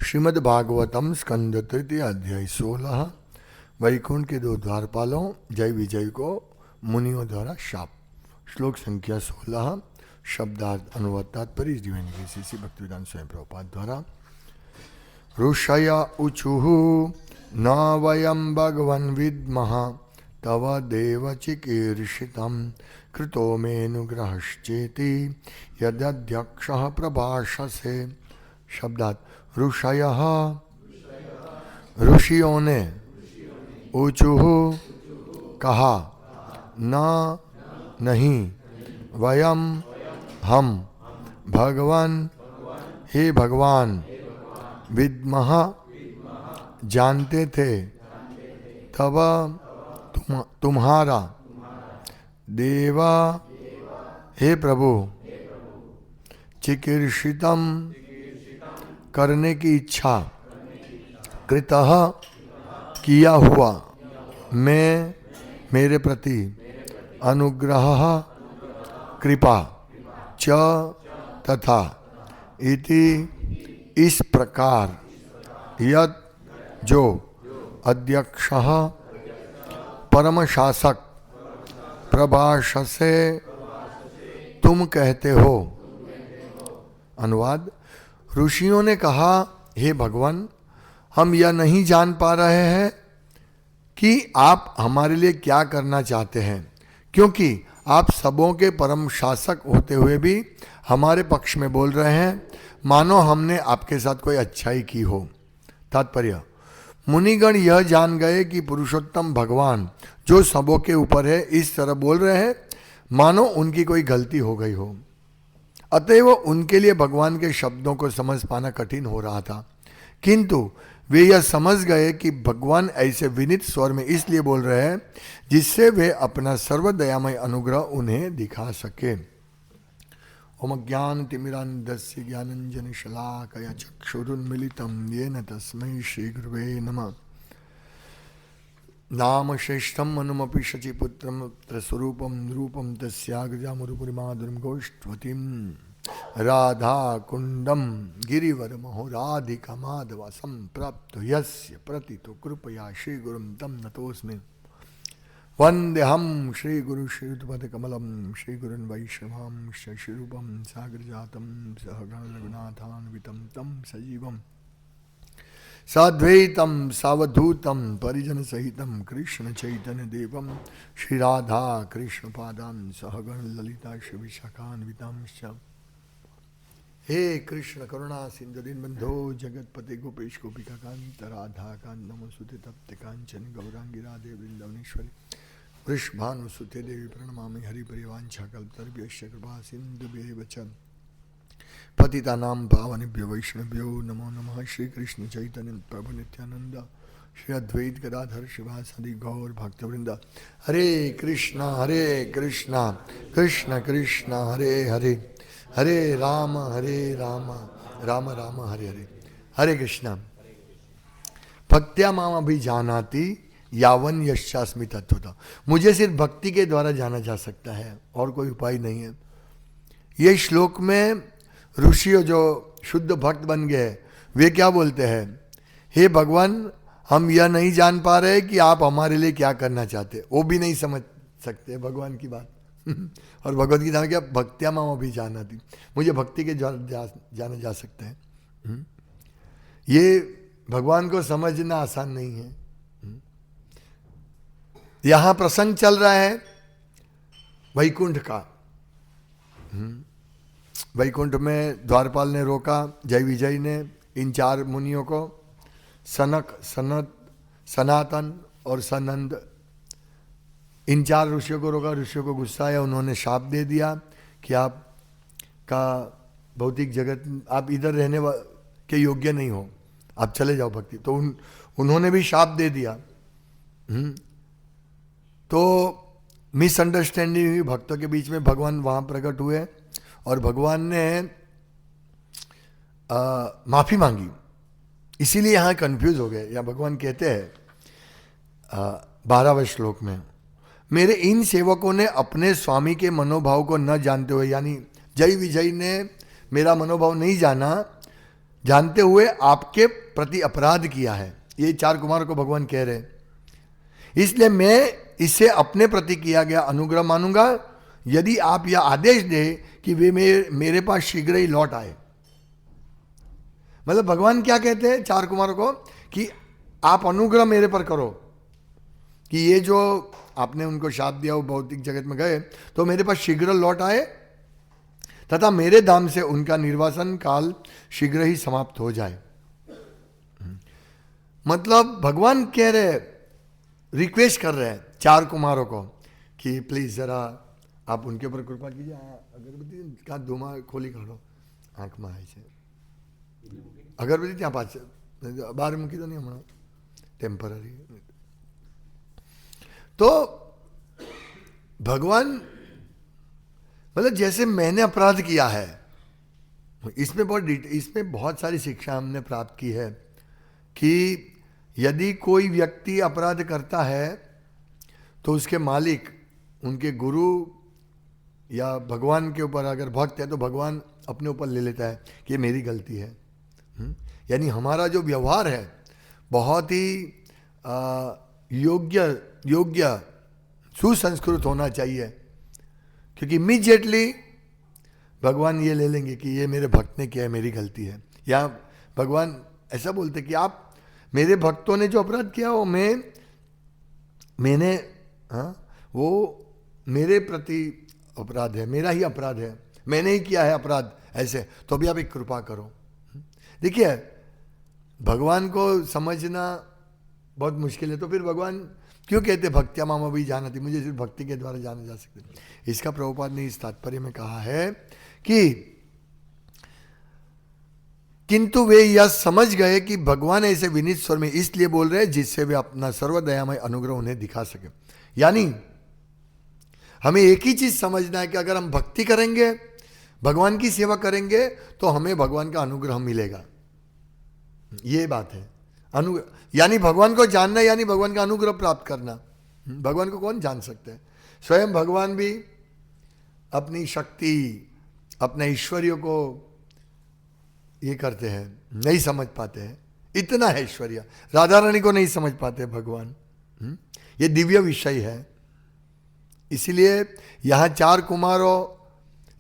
श्रीमद्भागवतम स्कंद तृतीय अध्याय 16। वैकुंठ के दो द्वारपालों जय विजय को मुनियों द्वारा शाप। श्लोक संख्या 16। शब्दार्थ अनुवाद तात्पर्य जीवन के श्री भक्तिवेदांत स्वयं प्रभुपाद द्वारा। ऋषय ऊचुः न वयं भगवन् विद्मः तव देव चिकीर्षितं कृतो मेऽनुग्रहश्चेति यदध्यक्षः प्रभाषसे। शब्दार्थ ऋषयः ऋषियों ने, ऊचुः कहा, न नहीं, वयम हम, भगवान हे भगवान, विद्मः जानते थे, तब तुम्हारा, देवा हे प्रभु, चिकीर्षितम करने की इच्छा, कृतः किया हुआ, मैं मेरे प्रति, अनुग्रह कृपा, च तथा, इति इस प्रकार, यत् जो, अध्यक्षः परम शासक, प्रभाषसे तुम कहते हो। अनुवाद। ऋषियों ने कहा, हे भगवान, हम यह नहीं जान पा रहे हैं कि आप हमारे लिए क्या करना चाहते हैं, क्योंकि आप सबों के परम शासक होते हुए भी हमारे पक्ष में बोल रहे हैं, मानो हमने आपके साथ कोई अच्छाई की हो। तात्पर्य। मुनिगण यह जान गए कि पुरुषोत्तम भगवान जो सबों के ऊपर है इस तरह बोल रहे हैं मानो उनकी कोई गलती हो गई हो। अतएव उनके लिए भगवान के शब्दों को समझ पाना कठिन हो रहा था, किंतु वे यह समझ गए कि भगवान ऐसे विनीत स्वर में इसलिए बोल रहे हैं जिससे वे अपना सर्वदयामय अनुग्रह उन्हें दिखा सके। ओम ज्ञानतिमिरान्धस्य ज्ञानञ्जनशलाकया चक्षुरुन्मीलितं येन तस्मै श्रीगुरवे नमः। नाम श्रेष्ठम मनुमपि शचीपुत्रं स्वरूपम रूपम तस्याग्रजामुरुपुरिमाधुरीं गोष्ठवतीं राधा कुंडम गिरिवर महोराधिका माधवासं प्राप्त यस्य प्रतितो कृपया श्रीगुरुं तं नतोऽस्मि। वन्देऽहं श्रीगुरु श्रीयुतपदकमलं श्रीगुरुन् वैष्णवांश्च श्रीरूपं साग्रजातं सहगण रघुनाथान्वितं तं सजीवम् साद्वैतं सावधूतं परिजन सहितं कृष्ण चैतन्य देवं श्री राधा कृष्ण पादान सहगण ललिता श्री विशाखान्वितांश्च। हे कृष्ण करुणा सिंधु दीनबंधो जगतपते गोपेश गोपिका कांत राधा कांत नमोस्तुते तप्त कांचन गौरांगी राधे वृंदावनेश्वरी वृषभानुसुते देवी प्रणमामि हरिप्रियवांछा कल्पतरुभ्यश्च कृपा सिन्धुभ्येव च पतितानां पावनेभ्यो वैष्णवेभ्यो नमो नमः। श्री कृष्ण चैतन्य प्रभु नित्यानंद श्री अद्वैत गदाधर शिवासादि गौर भक्तवृंद। हरे कृष्णा कृष्ण कृष्ण हरे हरे, हरे राम राम राम हरे हरे। हरे कृष्णा। भक्त्या माम अभी जानाति यावन यशास्मि तत्वतः। मुझे सिर्फ भक्ति के द्वारा जाना जा सकता है और कोई उपाय नहीं है। ये श्लोक में ऋषि जो शुद्ध भक्त बन गए वे क्या बोलते हैं, हे भगवान, हम यह नहीं जान पा रहे कि आप हमारे लिए क्या करना चाहते, वो भी नहीं समझ सकते भगवान की बात। और भगवत गीता में क्या, भक्त्या माम अभी जाना थी, मुझे भक्ति के जाना जा सकता है। ये भगवान को समझना आसान नहीं है। यहां प्रसंग चल रहा है वैकुंठ का। वैकुंठ में द्वारपाल ने रोका, जय विजय ने इन चार मुनियों को, सनक, सनत, सनातन और सनंद, इन चार ऋषियों को रोका। ऋषियों को गुस्सा आया, उन्होंने शाप दे दिया कि आप का भौतिक जगत, आप इधर रहने के योग्य नहीं हो, आप चले जाओ भक्ति। तो उन्होंने भी शाप दे दिया। तो मिसअंडरस्टैंडिंग हुई भक्तों के बीच में। भगवान वहां प्रकट हुए और भगवान ने माफी मांगी, इसीलिए यहां कंफ्यूज हो गए। या भगवान कहते हैं 12वें श्लोक में, मेरे इन सेवकों ने अपने स्वामी के मनोभाव को न जानते हुए, यानी जय विजय ने मेरा मनोभाव नहीं जाना, जानते हुए आपके प्रति अपराध किया है। ये 4 कुमारों को भगवान कह रहे हैं। इसलिए मैं इसे अपने प्रति किया गया अनुग्रह मानूंगा यदि आप यह आदेश दे कि वे मेरे पास शीघ्र ही लौट आए। मतलब भगवान क्या कहते हैं 4 कुमारों को कि आप अनुग्रह मेरे पर करो कि ये जो आपने उनको शाप दिया वो भौतिक जगत में गए तो मेरे पास शीघ्र लौट आए तथा मेरे धाम से उनका निर्वासन काल शीघ्र ही समाप्त हो जाए। मतलब भगवान कह रहे, रिक्वेस्ट कर रहे हैं 4 कुमारों को कि प्लीज जरा आप उनके ऊपर कृपा कीजिए। अगरबत्ती का धुआं खोली काढो आंख में आए છે अगरबत्ती ત્યાં પાછળ બહાર મૂકી દો ને હમણાં ટેમ્પરરી। तो भगवान मतलब जैसे मैंने अपराध किया है, इसमें बहुत सारी शिक्षा हमने प्राप्त की है कि यदि कोई व्यक्ति अपराध करता है तो उसके मालिक, उनके गुरु या भगवान के ऊपर अगर भक्त है तो भगवान अपने ऊपर ले लेता है कि ये मेरी गलती है। यानी हमारा जो व्यवहार है बहुत ही योग्य सुसंस्कृत होना चाहिए, क्योंकि इमीडिएटली भगवान ये ले लेंगे कि ये मेरे भक्त ने किया है, मेरी गलती है। या भगवान ऐसा बोलते कि आप मेरे भक्तों ने जो अपराध किया वो मैंने वो मेरे प्रति अपराध है, मेरा ही अपराध है, मैंने ही किया है अपराध ऐसे, तो अभी आप एक कृपा करो। देखिए भगवान को समझना बहुत मुश्किल है, तो फिर भगवान क्यों कहते भक्त्या मामा भी जानती, मुझे सिर्फ भक्ति के द्वारा जाना जा सकते। इसका प्रभुपाद ने इस तात्पर्य में कहा है कि किंतु वे यह समझ गए कि भगवान ऐसे विनीत स्वर में इसलिए बोल रहे हैं जिससे वे अपना सर्वदयामय अनुग्रह उन्हें दिखा सके। यानी हमें एक ही चीज समझना है कि अगर हम भक्ति करेंगे, भगवान की सेवा करेंगे तो हमें भगवान का अनुग्रह मिलेगा। ये बात है अनुग्रह, यानी भगवान को जानना यानी भगवान का अनुग्रह प्राप्त करना। भगवान को कौन जान सकते हैं? स्वयं भगवान भी अपनी शक्ति, अपने ऐश्वर्य को ये करते हैं, नहीं समझ पाते हैं। इतना है ऐश्वर्य, राधा रानी को नहीं समझ पाते भगवान। ये दिव्य विषय है। इसीलिए यहाँ 4 कुमारों,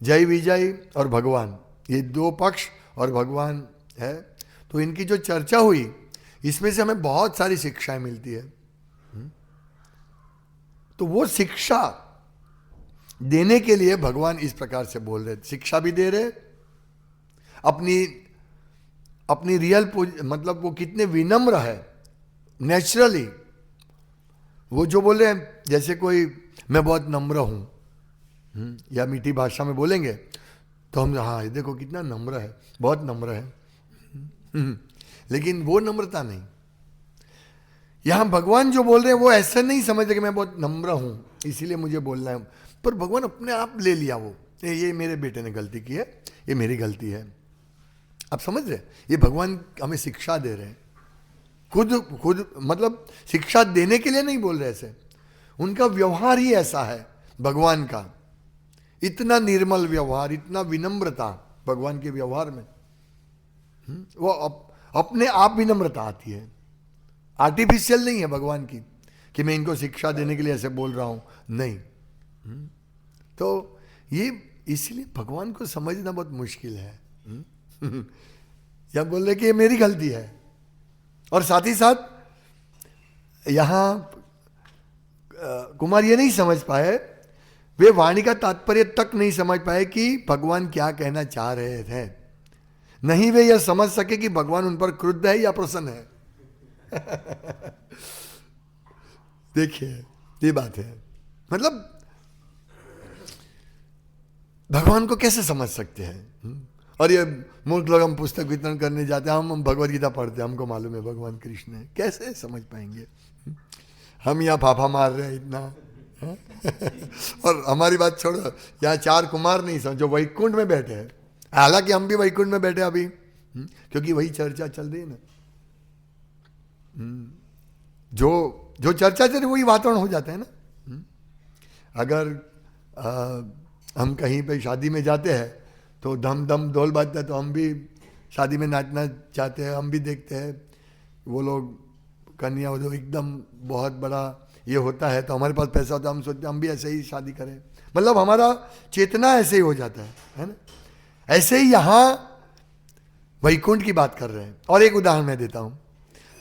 जय विजय और भगवान, ये 2 पक्ष और भगवान है। तो इनकी जो चर्चा हुई इसमें से हमें बहुत सारी शिक्षाएं मिलती है। तो वो शिक्षा देने के लिए भगवान इस प्रकार से बोल रहे, शिक्षा भी दे रहे, अपनी रियल मतलब वो कितने विनम्र है नेचुरली। वो जो बोल रहे हैं जैसे कोई मैं बहुत नम्र हूं या मीठी भाषा में बोलेंगे तो हम हाँ देखो कितना नम्र है, बहुत नम्र है। लेकिन वो नम्रता नहीं। यहां भगवान जो बोल रहे हैं वो ऐसा नहीं समझते कि मैं बहुत नम्र हूं इसीलिए मुझे बोलना है, पर भगवान अपने आप ले लिया वो, ये मेरे बेटे ने गलती की है, ये मेरी गलती है। आप समझ रहे? ये भगवान हमें शिक्षा दे रहे हैं, खुद मतलब शिक्षा देने के लिए नहीं बोल रहे ऐसे, उनका व्यवहार ही ऐसा है भगवान का। इतना निर्मल व्यवहार, इतना विनम्रता भगवान के व्यवहार में। वो अपने आप विनम्रता आती है, आर्टिफिशियल नहीं है भगवान की कि मैं इनको शिक्षा देने के लिए ऐसे बोल रहा हूं, नहीं। तो ये इसलिए भगवान को समझना बहुत मुश्किल है। या बोल रहे कि ये मेरी गलती है, और साथ ही साथ यहां कुमार ये नहीं समझ पाए, वे वाणी का तात्पर्य तक नहीं समझ पाए कि भगवान क्या कहना चाह रहे थे। नहीं वे यह समझ सके कि भगवान उन पर क्रुद्ध है या प्रसन्न है। देखिए ये बात है, मतलब भगवान को कैसे समझ सकते हैं? और ये मूर्ख लोग, हम पुस्तक वितरण करने जाते हैं, हम भगवद गीता पढ़ते हैं, हमको मालूम है भगवान कृष्ण है, कैसे समझ पाएंगे? हम यहाँ फाफा मार रहे हैं इतना। और हमारी बात छोड़ो, यहाँ 4 कुमार नहीं समझो, वैकुंठ में बैठे हैं। हालांकि हम भी वैकुंठ में बैठे अभी, क्योंकि वही चर्चा चल रही है ना। जो चर्चा चल रही वही वातावरण हो जाता है ना। अगर हम कहीं पे शादी में जाते हैं तो धम धम ढोल बाजता है तो हम भी शादी में नाचना चाहते हैं, हम भी देखते हैं वो लोग कन्या वो जो एकदम बहुत बड़ा ये होता है, तो हमारे पास पैसा होता है, हम सोचते हैं हम भी ऐसे ही शादी करें, मतलब हमारा चेतना ऐसे ही हो जाता है ना। ऐसे ही यहाँ वैकुंठ की बात कर रहे हैं। और एक उदाहरण मैं देता हूँ,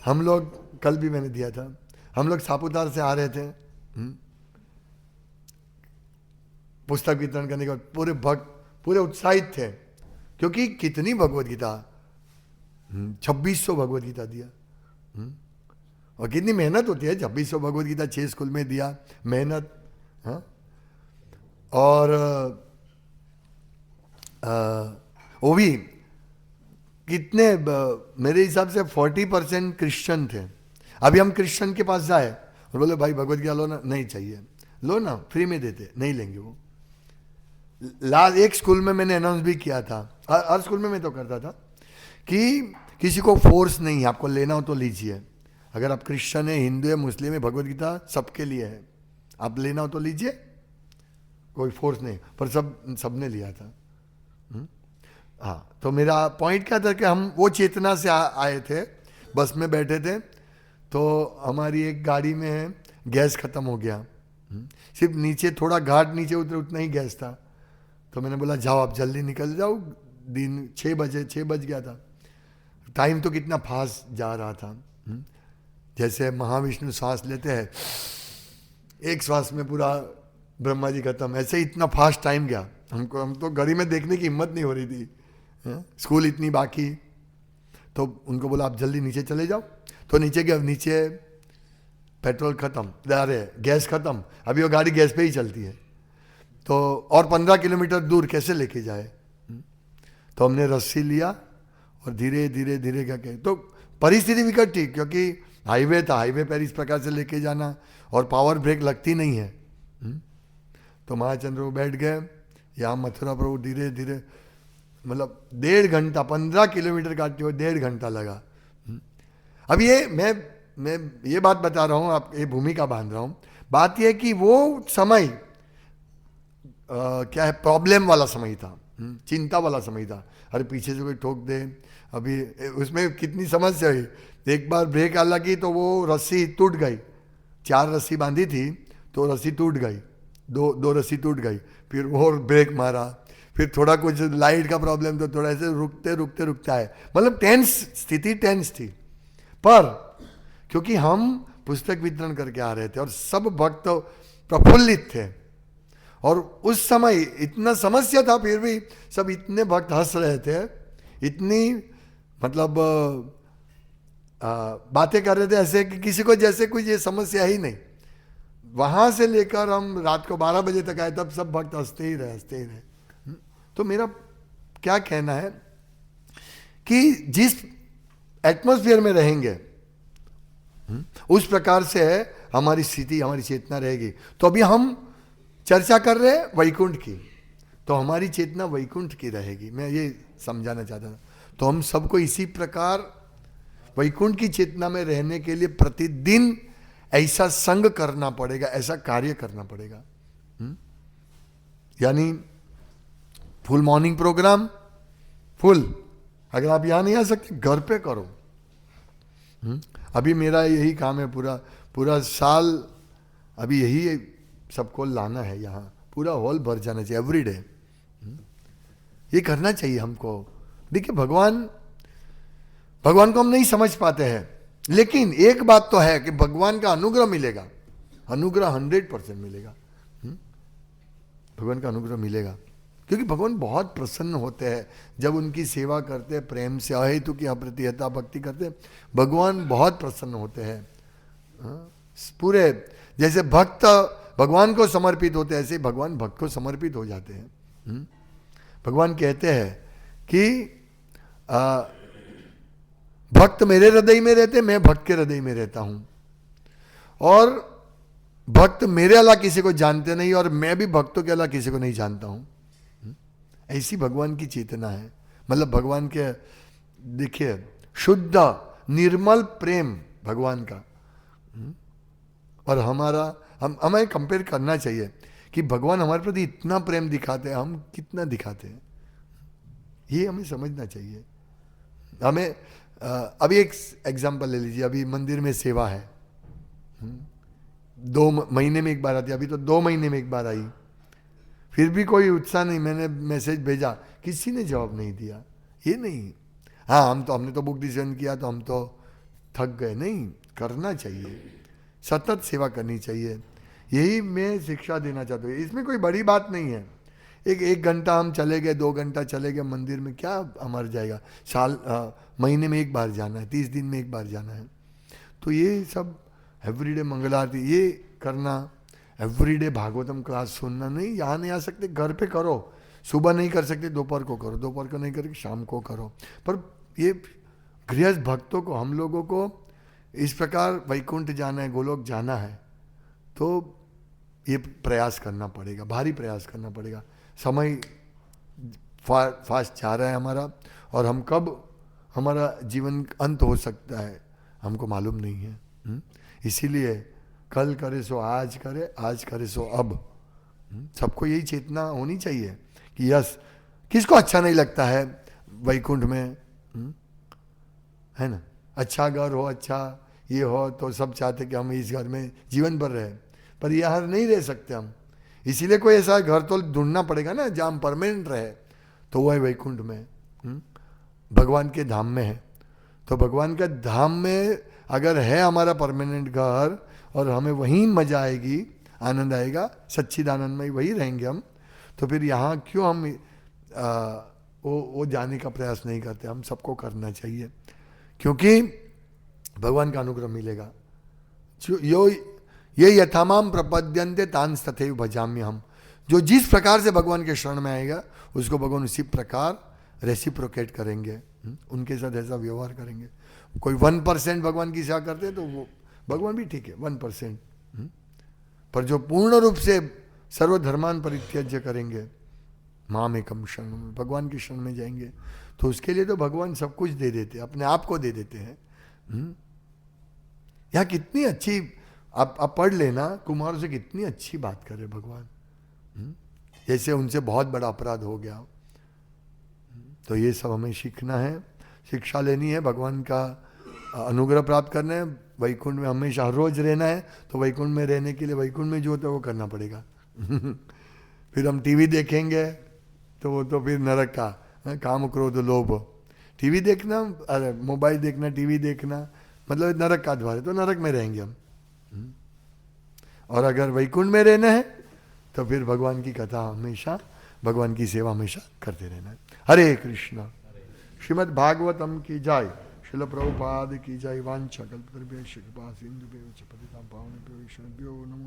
हम लोग कल भी मैंने दिया था, हम लोग सापुतार से आ रहे थे पुस्तक वितरण करने के बाद, पूरे भक्त पूरे उत्साहित थे, क्योंकि कितनी भगवत गीता 2600 भगवत गीता दिया, और कितनी मेहनत होती है, 2600 भगवत गीता 6 स्कूल में दिया, मेहनत। हाँ, और वो भी कितने, मेरे हिसाब से 40% क्रिश्चियन थे। अभी हम क्रिश्चियन के पास जाए और बोले भाई भगवत गीता लो ना, नहीं चाहिए, लो ना फ्री में देते, नहीं लेंगे वो। लास्ट एक स्कूल में मैंने अनाउंस भी किया था, हर स्कूल में मैं तो करता था कि किसी को फोर्स नहीं है, आपको लेना हो तो लीजिए, अगर आप क्रिश्चियन है, हिंदू है, मुस्लिम है, भगवत गीता सबके लिए है, आप लेना हो तो लीजिए, कोई फोर्स नहीं। पर सबने लिया था। हाँ, तो मेरा पॉइंट क्या था कि हम वो चेतना से आए थे, बस में बैठे थे, तो हमारी एक गाड़ी में गैस खत्म हो गया, सिर्फ नीचे थोड़ा घाट नीचे उतरे उतना ही गैस था, तो मैंने बोला जाओ आप जल्दी निकल जाओ, दिन 6 बज गया था, टाइम तो कितना फास्ट जा रहा था। जैसे महाविष्णु सांस लेते हैं, एक श्वास में पूरा ब्रह्मा जी खत्म, ऐसे ही इतना फास्ट टाइम गया, हम तो घड़ी में देखने की हिम्मत नहीं हो रही थी, स्कूल इतनी बाकी। तो उनको बोला आप जल्दी नीचे चले जाओ, तो नीचे गए, नीचे पेट्रोल खत्म, अरे गैस खत्म, अभी वो गाड़ी गैस पे ही चलती है, तो और 15 किलोमीटर दूर कैसे लेके जाए। तो हमने रस्सी लिया और धीरे धीरे धीरे करके, तो परिस्थिति विकट थी क्योंकि हाईवे था, हाईवे पर इस प्रकार से लेके जाना और पावर ब्रेक लगती नहीं है। तो महाचंद्र वो बैठ गए, यहाँ मथुरा प्रभु धीरे धीरे, मतलब 1.5 घंटा, 15 किलोमीटर काटते हुए 1.5 घंटा लगा। अब ये मैं ये बात बता रहा हूँ, आप ये भूमिका बांध रहा हूँ, बात यह कि वो समय क्या है, प्रॉब्लम वाला समय था, चिंता वाला समय था, अरे पीछे से कोई ठोक दे, अभी उसमें कितनी समस्या हुई। एक बार ब्रेक आला की तो वो रस्सी टूट गई, 4 रस्सी बांधी थी तो रस्सी टूट गई, दो रस्सी टूट गई, फिर और ब्रेक मारा, फिर थोड़ा कुछ लाइट का प्रॉब्लम, तो थोड़ा ऐसे रुकते आए, मतलब स्थिति टेंस थी। पर क्योंकि हम पुस्तक वितरण करके आ रहे थे और सब भक्त प्रफुल्लित थे, और उस समय इतना समस्या था, फिर भी सब इतने भक्त हंस रहे थे, इतनी मतलब बातें कर रहे थे ऐसे कि किसी को जैसे कुछ ये समस्या ही नहीं। वहां से लेकर हम रात को 12 बजे तक आए, तब सब भक्त हंसते ही रहे। तो मेरा क्या कहना है कि जिस एटमॉस्फेयर में रहेंगे उस प्रकार से हमारी स्थिति, हमारी चेतना रहेगी। तो अभी हम चर्चा कर रहे हैं वैकुंठ की, तो हमारी चेतना वैकुंठ की रहेगी, मैं ये समझाना चाहता था। तो हम सबको इसी प्रकार वैकुंठ की चेतना में रहने के लिए प्रतिदिन ऐसा संग करना पड़ेगा, ऐसा कार्य करना पड़ेगा। यानी फुल मॉर्निंग प्रोग्राम, फुल, अगर आप यहां नहीं आ सकते घर पे करो। अभी मेरा यही काम है, पूरा साल अभी यही सबको लाना है, यहाँ पूरा हॉल भर जाना चाहिए एवरी डे। ये करना चाहिए हमको। देखिए भगवान को हम नहीं समझ पाते हैं, लेकिन एक बात तो है कि भगवान का अनुग्रह मिलेगा, अनुग्रह 100% मिलेगा। भगवान का अनुग्रह मिलेगा, क्योंकि भगवान बहुत प्रसन्न होते हैं जब उनकी सेवा करते हैं, प्रेम से अहेतु की अप्रतिहता भक्ति करते हैं, भगवान बहुत प्रसन्न होते हैं। पूरे जैसे भक्त भगवान को समर्पित होते हैं, ऐसे भगवान भक्त को समर्पित हो जाते हैं। भगवान कहते हैं कि भक्त मेरे हृदय में रहते, मैं भक्त के हृदय में रहता हूं, और भक्त मेरे अलावा किसी को जानते नहीं, और मैं भी भक्तों के अलावा किसी को नहीं जानता हूं। ऐसी भगवान की चेतना है, मतलब भगवान के देखिए शुद्ध निर्मल प्रेम भगवान का। और हमें कंपेयर करना चाहिए कि भगवान हमारे प्रति इतना प्रेम दिखाते हैं, हम कितना दिखाते हैं, ये हमें समझना चाहिए। हमें अभी एक एग्जांपल ले लीजिए, अभी मंदिर में सेवा है, 2 महीने में एक बार आती है, अभी तो 2 महीने में एक बार आई, फिर भी कोई उत्साह नहीं। मैंने मैसेज भेजा, किसी ने जवाब नहीं दिया। ये नहीं, हाँ हमने तो बुक डिसीजन किया तो हम तो थक गए, नहीं, करना चाहिए, सतत सेवा करनी चाहिए। यही मैं शिक्षा देना चाहता हूँ। इसमें कोई बड़ी बात नहीं है। एक घंटा हम चले गए, 2 घंटा चले गए मंदिर में, क्या मर जाएगा? महीने में एक बार जाना है, 30 दिन में एक बार जाना है। तो ये सब एवरीडे मंगल आरती ये करना, एवरीडे भागवतम क्लास सुनना, नहीं यहाँ नहीं आ सकते घर पे करो। सुबह नहीं कर सकते दोपहर को करो, दोपहर को नहीं करके शाम को करो। पर ये गृहस्थ भक्तों को, हम लोगों को इस प्रकार वैकुंठ जाना है, गोलोक जाना है, तो ये प्रयास करना पड़ेगा, भारी प्रयास करना पड़ेगा। समय फास्ट जा रहा है हमारा, और हम कब हमारा जीवन अंत हो सकता है हमको मालूम नहीं है। इसीलिए कल करे सो आज करे, आज करे सो अब। सबको यही चेतना होनी चाहिए कि यस, किसको अच्छा नहीं लगता है वैकुंठ में, है ना? अच्छा घर हो, अच्छा ये हो, तो सब चाहते कि हम इस घर में जीवन भर रहे, पर यहाँ नहीं रह सकते हम। इसीलिए कोई ऐसा घर तो ढूंढना पड़ेगा ना जहाँ हम परमानेंट रहे, तो वो है वैकुंठ में, भगवान के धाम में है। तो भगवान का धाम में अगर है हमारा परमानेंट घर, और हमें वहीं मजा आएगी, आनंद आएगा, सच्चिदानंद में वही रहेंगे हम, तो फिर यहाँ क्यों हम वो जाने का प्रयास नहीं करते? हम सबको करना चाहिए, क्योंकि भगवान का अनुग्रह मिलेगा। ये यथामाम प्रपद्यन्ते तांस तथैव भजाम्य हम। जो जिस प्रकार से भगवान के शरण में आएगा, उसको भगवान उसी प्रकार रेसिप्रोकेट करेंगे, उनके साथ ऐसा व्यवहार करेंगे। कोई 1% भगवान की सेवा करते हैं तो वो भगवान भी ठीक है 1%, पर जो पूर्ण रूप से सर्वधर्मान परित्यज्य करेंगे, माम एकम शरण, भगवान के शरण में जाएंगे, तो उसके लिए तो भगवान सब कुछ दे देते हैं, अपने आप को दे देते हैं। यहाँ कितनी अच्छी आप पढ़ लेना, कुमार से कितनी अच्छी बात करे भगवान, जैसे उनसे बहुत बड़ा अपराध हो गया। तो ये सब हमें सीखना है, शिक्षा लेनी है, भगवान का अनुग्रह प्राप्त करना है, वैकुंठ में हमेशा हर रोज रहना है। तो वैकुंठ में रहने के लिए वैकुंठ में जो होता है वो करना पड़ेगा। फिर हम टीवी देखेंगे तो वो तो फिर नरक का, काम क्रोध लोभ, टीवी देखना, अरे मोबाइल देखना, टीवी देखना, मतलब नरक का द्वार है, तो नरक में रहेंगे हम। और अगर वैकुंठ में रहना है तो फिर भगवान की कथा हमेशा, भगवान की सेवा हमेशा करते रहना है। हरे कृष्णा। श्रीमद् भागवतम की जय। श्रील प्रभुपाद की जय। वांछा कल्पतरुभ्यश्च कृपा सिंधुभ्यो च पतितां पावनेभ्यो वैष्णवेभ्यो नमो।